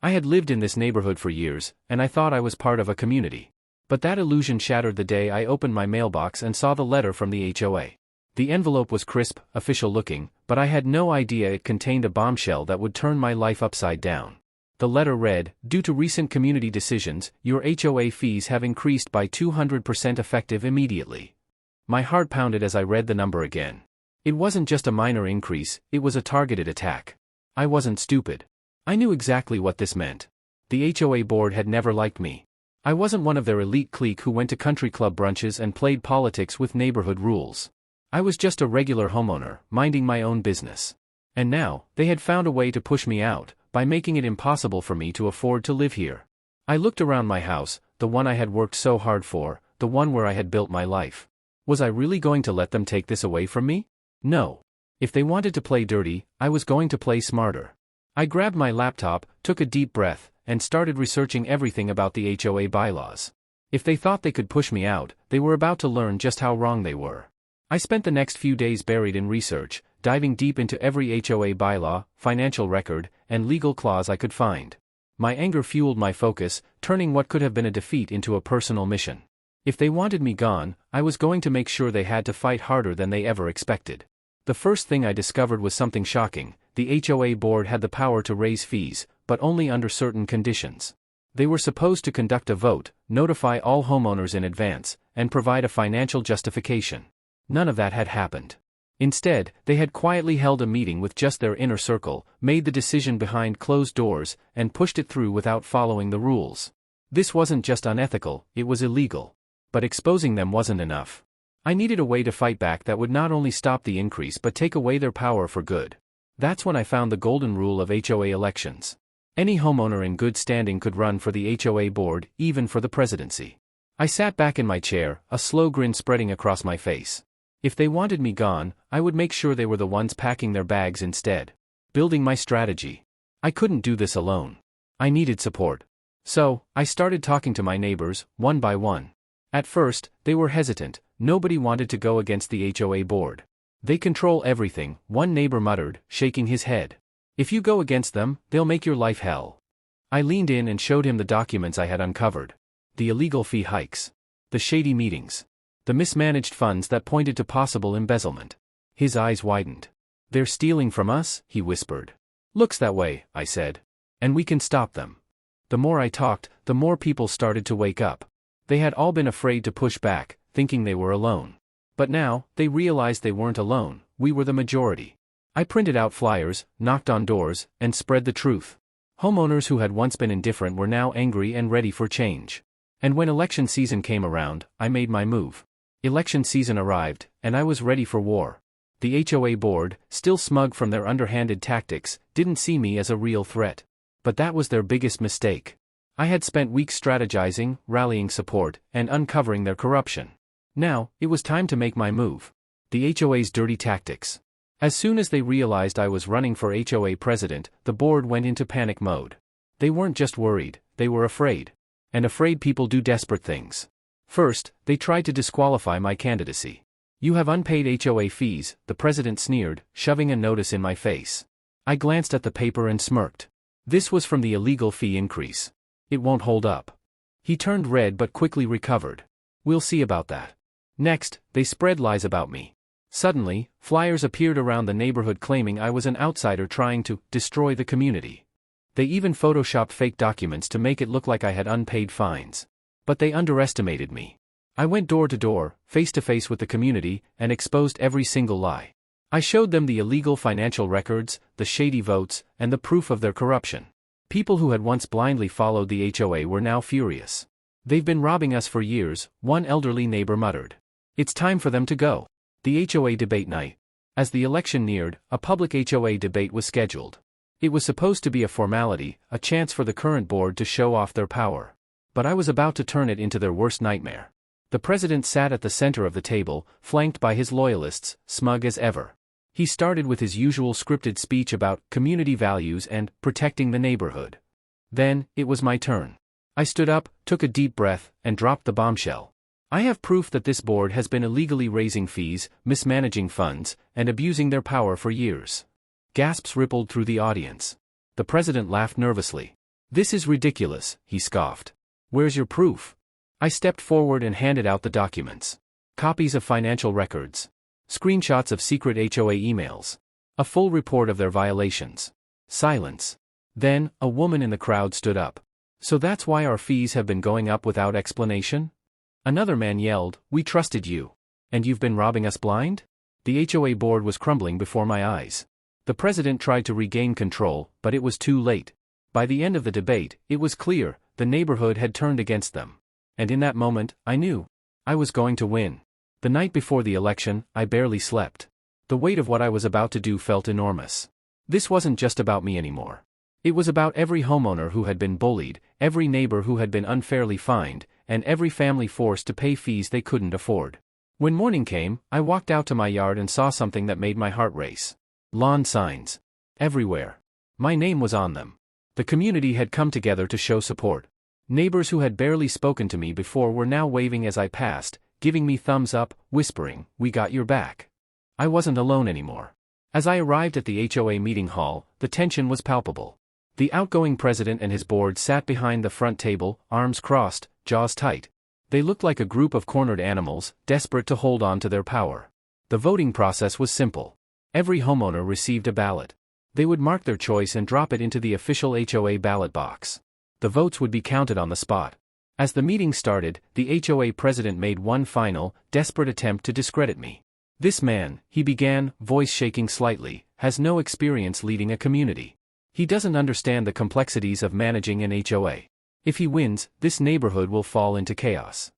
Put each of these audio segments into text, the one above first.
I had lived in this neighborhood for years, and I thought I was part of a community. But that illusion shattered the day I opened my mailbox and saw the letter from the HOA. The envelope was crisp, official-looking, but I had no idea it contained a bombshell that would turn my life upside down. The letter read, "Due to recent community decisions, your HOA fees have increased by 200% effective immediately." My heart pounded as I read the number again. It wasn't just a minor increase, it was a targeted attack. I wasn't stupid. I knew exactly what this meant. The HOA board had never liked me. I wasn't one of their elite clique who went to country club brunches and played politics with neighborhood rules. I was just a regular homeowner, minding my own business. And now, they had found a way to push me out, by making it impossible for me to afford to live here. I looked around my house, the one I had worked so hard for, the one where I had built my life. Was I really going to let them take this away from me? No. If they wanted to play dirty, I was going to play smarter. I grabbed my laptop, took a deep breath, and started researching everything about the HOA bylaws. If they thought they could push me out, they were about to learn just how wrong they were. I spent the next few days buried in research, diving deep into every HOA bylaw, financial record, and legal clause I could find. My anger fueled my focus, turning what could have been a defeat into a personal mission. If they wanted me gone, I was going to make sure they had to fight harder than they ever expected. The first thing I discovered was something shocking. The HOA board had the power to raise fees, but only under certain conditions. They were supposed to conduct a vote, notify all homeowners in advance, and provide a financial justification. None of that had happened. Instead, they had quietly held a meeting with just their inner circle, made the decision behind closed doors, and pushed it through without following the rules. This wasn't just unethical, it was illegal. But exposing them wasn't enough. I needed a way to fight back that would not only stop the increase but take away their power for good. That's when I found the golden rule of HOA elections. Any homeowner in good standing could run for the HOA board, even for the presidency. I sat back in my chair, a slow grin spreading across my face. If they wanted me gone, I would make sure they were the ones packing their bags instead. Building my strategy. I couldn't do this alone. I needed support. So, I started talking to my neighbors, one by one. At first, they were hesitant. Nobody wanted to go against the HOA board. "They control everything," one neighbor muttered, shaking his head. "If you go against them, they'll make your life hell." I leaned in and showed him the documents I had uncovered. The illegal fee hikes. The shady meetings. The mismanaged funds that pointed to possible embezzlement. His eyes widened. "They're stealing from us," he whispered. "Looks that way," I said. "And we can stop them." The more I talked, the more people started to wake up. They had all been afraid to push back, thinking they were alone. But now, they realized they weren't alone, we were the majority. I printed out flyers, knocked on doors, and spread the truth. Homeowners who had once been indifferent were now angry and ready for change. And when election season came around, I made my move. Election season arrived, and I was ready for war. The HOA board, still smug from their underhanded tactics, didn't see me as a real threat. But that was their biggest mistake. I had spent weeks strategizing, rallying support, and uncovering their corruption. Now, it was time to make my move. The HOA's dirty tactics. As soon as they realized I was running for HOA president, the board went into panic mode. They weren't just worried, they were afraid. And afraid people do desperate things. First, they tried to disqualify my candidacy. "You have unpaid HOA fees," the president sneered, shoving a notice in my face. I glanced at the paper and smirked. This was from the illegal fee increase. "It won't hold up." He turned red but quickly recovered. "We'll see about that." Next, they spread lies about me. Suddenly, flyers appeared around the neighborhood claiming I was an outsider trying to destroy the community. They even photoshopped fake documents to make it look like I had unpaid fines. But they underestimated me. I went door to door, face to face with the community, and exposed every single lie. I showed them the illegal financial records, the shady votes, and the proof of their corruption. People who had once blindly followed the HOA were now furious. "They've been robbing us for years," one elderly neighbor muttered. "It's time for them to go." The HOA debate night. As the election neared, a public HOA debate was scheduled. It was supposed to be a formality, a chance for the current board to show off their power. But I was about to turn it into their worst nightmare. The president sat at the center of the table, flanked by his loyalists, smug as ever. He started with his usual scripted speech about community values and protecting the neighborhood. Then, it was my turn. I stood up, took a deep breath, and dropped the bombshell. "I have proof that this board has been illegally raising fees, mismanaging funds, and abusing their power for years." Gasps rippled through the audience. The president laughed nervously. "This is ridiculous," he scoffed. "Where's your proof?" I stepped forward and handed out the documents. Copies of financial records. Screenshots of secret HOA emails. A full report of their violations. Silence. Then, a woman in the crowd stood up. "So that's why our fees have been going up without explanation?" Another man yelled, "We trusted you. And you've been robbing us blind?" The HOA board was crumbling before my eyes. The president tried to regain control, but it was too late. By the end of the debate, it was clear, the neighborhood had turned against them. And in that moment, I knew. I was going to win. The night before the election, I barely slept. The weight of what I was about to do felt enormous. This wasn't just about me anymore. It was about every homeowner who had been bullied, every neighbor who had been unfairly fined, and every family forced to pay fees they couldn't afford. When morning came, I walked out to my yard and saw something that made my heart race. Lawn signs. Everywhere. My name was on them. The community had come together to show support. Neighbors who had barely spoken to me before were now waving as I passed, giving me thumbs up, whispering, "We got your back." I wasn't alone anymore. As I arrived at the HOA meeting hall, the tension was palpable. The outgoing president and his board sat behind the front table, arms crossed, jaws tight. They looked like a group of cornered animals, desperate to hold on to their power. The voting process was simple. Every homeowner received a ballot. They would mark their choice and drop it into the official HOA ballot box. The votes would be counted on the spot. As the meeting started, the HOA president made one final, desperate attempt to discredit me. "This man," he began, voice shaking slightly, "has no experience leading a community. He doesn't understand the complexities of managing an HOA. If he wins, this neighborhood will fall into chaos."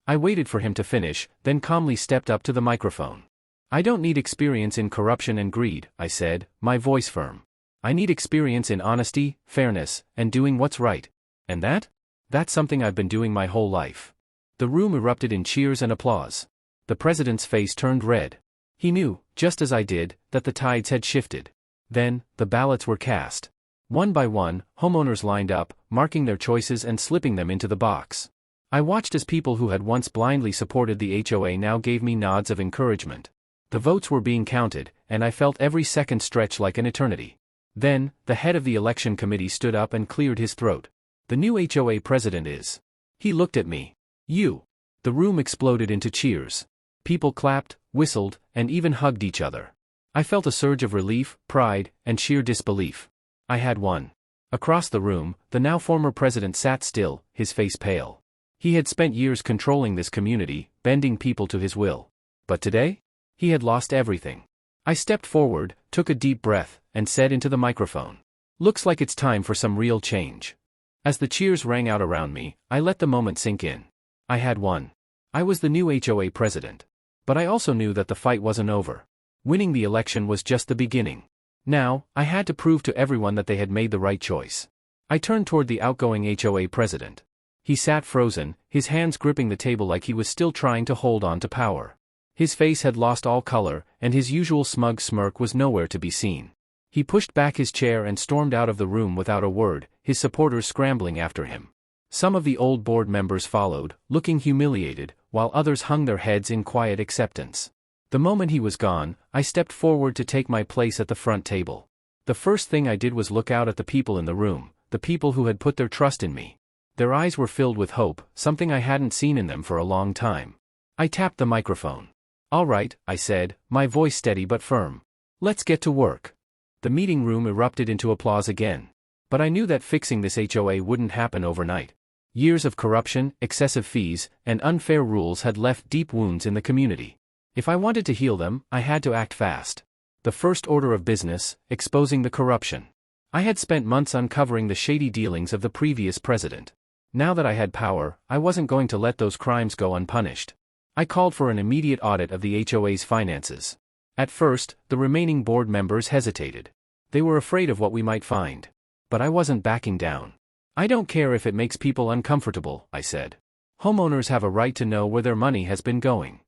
I waited for him to finish, then calmly stepped up to the microphone. "I don't need experience in corruption and greed," I said, my voice firm. "I need experience in honesty, fairness, and doing what's right. And that's something I've been doing my whole life." The room erupted in cheers and applause. The president's face turned red. He knew, just as I did, that the tides had shifted. Then, the ballots were cast. One by one, homeowners lined up, marking their choices and slipping them into the box. I watched as people who had once blindly supported the HOA now gave me nods of encouragement. The votes were being counted, and I felt every second stretch like an eternity. Then, the head of the election committee stood up and cleared his throat. "The new HOA president is." He looked at me. "You." The room exploded into cheers. People clapped, whistled, and even hugged each other. I felt a surge of relief, pride, and sheer disbelief. I had won. Across the room, the now former president sat still, his face pale. He had spent years controlling this community, bending people to his will. But today? He had lost everything. I stepped forward, took a deep breath, and said into the microphone, "Looks like it's time for some real change." As the cheers rang out around me, I let the moment sink in. I had won. I was the new HOA president. But I also knew that the fight wasn't over. Winning the election was just the beginning. Now, I had to prove to everyone that they had made the right choice. I turned toward the outgoing HOA president. He sat frozen, his hands gripping the table like he was still trying to hold on to power. His face had lost all color, and his usual smug smirk was nowhere to be seen. He pushed back his chair and stormed out of the room without a word, his supporters scrambling after him. Some of the old board members followed, looking humiliated, while others hung their heads in quiet acceptance. The moment he was gone, I stepped forward to take my place at the front table. The first thing I did was look out at the people in the room, the people who had put their trust in me. Their eyes were filled with hope, something I hadn't seen in them for a long time. I tapped the microphone. "All right," I said, my voice steady but firm. "Let's get to work." The meeting room erupted into applause again. But I knew that fixing this HOA wouldn't happen overnight. Years of corruption, excessive fees, and unfair rules had left deep wounds in the community. If I wanted to heal them, I had to act fast. The first order of business, exposing the corruption. I had spent months uncovering the shady dealings of the previous president. Now that I had power, I wasn't going to let those crimes go unpunished. I called for an immediate audit of the HOA's finances. At first, the remaining board members hesitated. They were afraid of what we might find. But I wasn't backing down. "I don't care if it makes people uncomfortable," I said. "Homeowners have a right to know where their money has been going."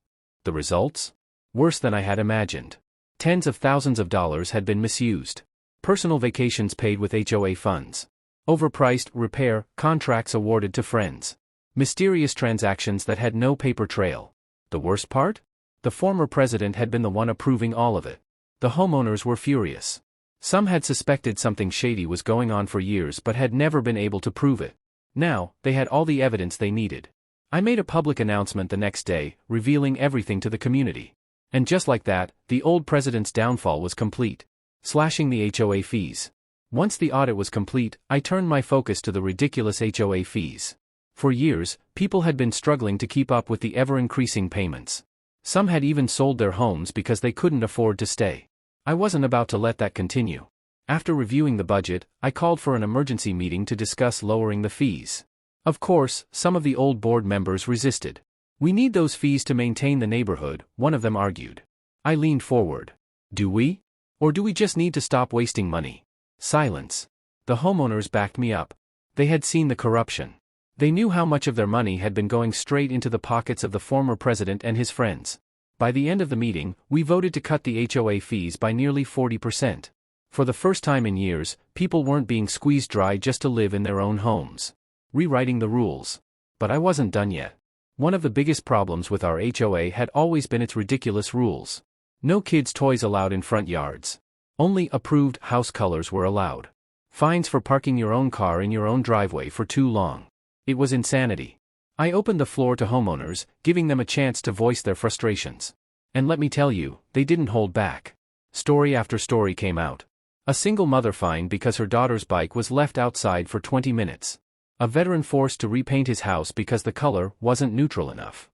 The results? Worse than I had imagined. Tens of thousands of dollars had been misused. Personal vacations paid with HOA funds. Overpriced repair contracts awarded to friends. Mysterious transactions that had no paper trail. The worst part? The former president had been the one approving all of it. The homeowners were furious. Some had suspected something shady was going on for years but had never been able to prove it. Now, they had all the evidence they needed. I made a public announcement the next day, revealing everything to the community. And just like that, the old president's downfall was complete. Slashing the HOA fees. Once the audit was complete, I turned my focus to the ridiculous HOA fees. For years, people had been struggling to keep up with the ever-increasing payments. Some had even sold their homes because they couldn't afford to stay. I wasn't about to let that continue. After reviewing the budget, I called for an emergency meeting to discuss lowering the fees. Of course, some of the old board members resisted. "We need those fees to maintain the neighborhood," one of them argued. I leaned forward. "Do we? Or do we just need to stop wasting money?" Silence. The homeowners backed me up. They had seen the corruption. They knew how much of their money had been going straight into the pockets of the former president and his friends. By the end of the meeting, we voted to cut the HOA fees by nearly 40%. For the first time in years, people weren't being squeezed dry just to live in their own homes. Rewriting the rules. But I wasn't done yet. One of the biggest problems with our HOA had always been its ridiculous rules. No kids' toys allowed in front yards. Only approved house colors were allowed. Fines for parking your own car in your own driveway for too long. It was insanity. I opened the floor to homeowners, giving them a chance to voice their frustrations. And let me tell you, they didn't hold back. Story after story came out. A single mother fined because her daughter's bike was left outside for 20 minutes. A veteran forced to repaint his house because the color wasn't neutral enough.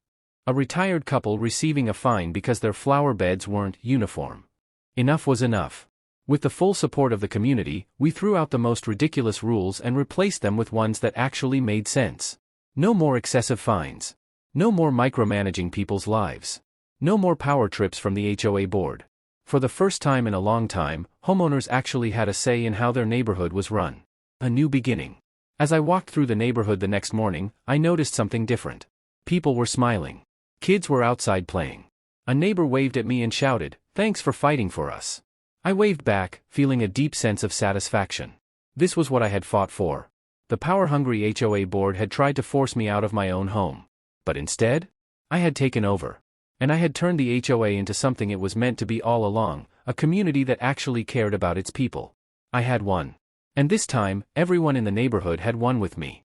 A retired couple receiving a fine because their flower beds weren't uniform. Enough was enough. With the full support of the community, we threw out the most ridiculous rules and replaced them with ones that actually made sense. No more excessive fines. No more micromanaging people's lives. No more power trips from the HOA board. For the first time in a long time, homeowners actually had a say in how their neighborhood was run. A new beginning. As I walked through the neighborhood the next morning, I noticed something different. People were smiling. Kids were outside playing. A neighbor waved at me and shouted, "Thanks for fighting for us." I waved back, feeling a deep sense of satisfaction. This was what I had fought for. The power-hungry HOA board had tried to force me out of my own home. But instead, I had taken over. And I had turned the HOA into something it was meant to be all along, a community that actually cared about its people. I had won. And this time, everyone in the neighborhood had won with me.